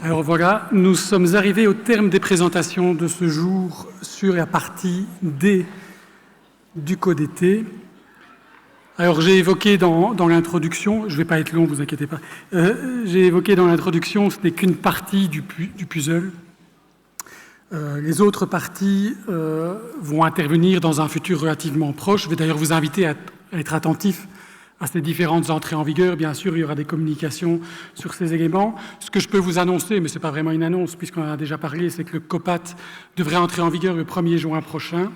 Alors voilà, nous sommes arrivés au terme des présentations de ce jour sur la partie D du code été. Alors j'ai évoqué dans l'introduction, je ne vais pas être long, vous inquiétez pas, j'ai évoqué dans l'introduction, ce n'est qu'une partie du puzzle. Les autres parties vont intervenir dans un futur relativement proche. Je vais d'ailleurs vous inviter à être attentifs à ces différentes entrées en vigueur. Bien sûr, il y aura des communications sur ces éléments. Ce que je peux vous annoncer, mais ce n'est pas vraiment une annonce puisqu'on en a déjà parlé, c'est que le COPAT devrait entrer en vigueur le 1er juin prochain.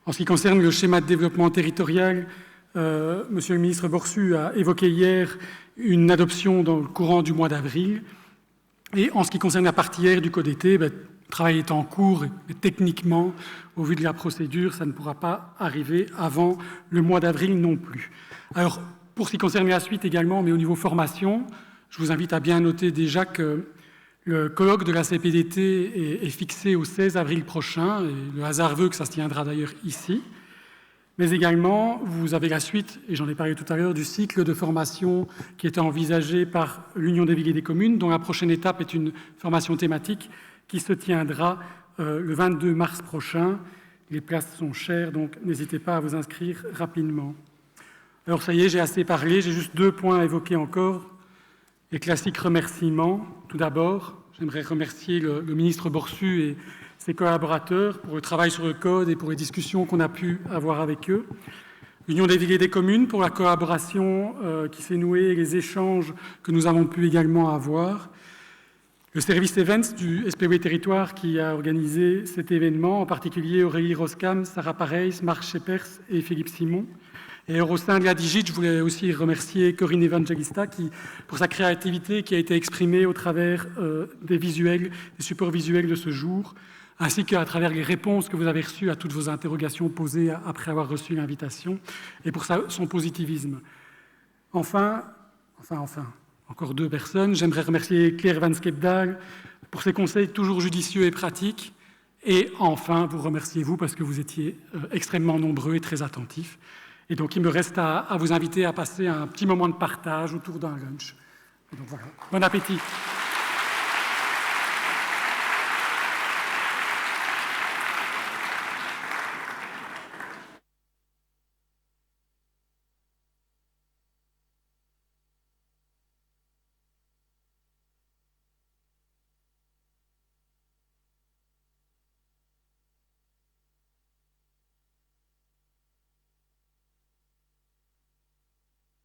En ce qui concerne le schéma de développement territorial, Monsieur le ministre Borsu a évoqué hier une adoption dans le courant du mois d'avril. Et en ce qui concerne la partie R du code été, le travail est en cours et techniquement, au vu de la procédure, ça ne pourra pas arriver avant le mois d'avril non plus. Alors, pour ce qui concerne la suite également, mais au niveau formation, je vous invite à bien noter déjà que le colloque de la CPDT est fixé au 16 avril prochain, et le hasard veut que ça se tiendra d'ailleurs ici. Mais également, vous avez la suite, et j'en ai parlé tout à l'heure, du cycle de formation qui était envisagé par l'Union des villes et des communes, dont la prochaine étape est une formation thématique qui se tiendra le 22 mars prochain. Les places sont chères, donc n'hésitez pas à vous inscrire rapidement. Alors ça y est, j'ai assez parlé, j'ai juste 2 points à évoquer encore. Les classiques remerciements. Tout d'abord, j'aimerais remercier le ministre Borsu et ses collaborateurs pour le travail sur le code et pour les discussions qu'on a pu avoir avec eux. L'Union des villes et des communes pour la collaboration qui s'est nouée et les échanges que nous avons pu également avoir. Le service Events du SPW Territoire qui a organisé cet événement, en particulier Aurélie Roscam, Sarah Pareys, Marc Schepers et Philippe Simon. Et au sein de la Digit, je voulais aussi remercier Corinne Evangelista pour sa créativité qui a été exprimée au travers des supports visuels de ce jour, ainsi qu'à travers les réponses que vous avez reçues à toutes vos interrogations posées après avoir reçu l'invitation, et pour son positivisme. Enfin, encore 2 personnes. J'aimerais remercier Claire Van Skepdahl pour ses conseils toujours judicieux et pratiques, et enfin vous remercier vous parce que vous étiez extrêmement nombreux et très attentifs. Et donc, il me reste à vous inviter à passer un petit moment de partage autour d'un lunch. Et donc, voilà. Bon appétit.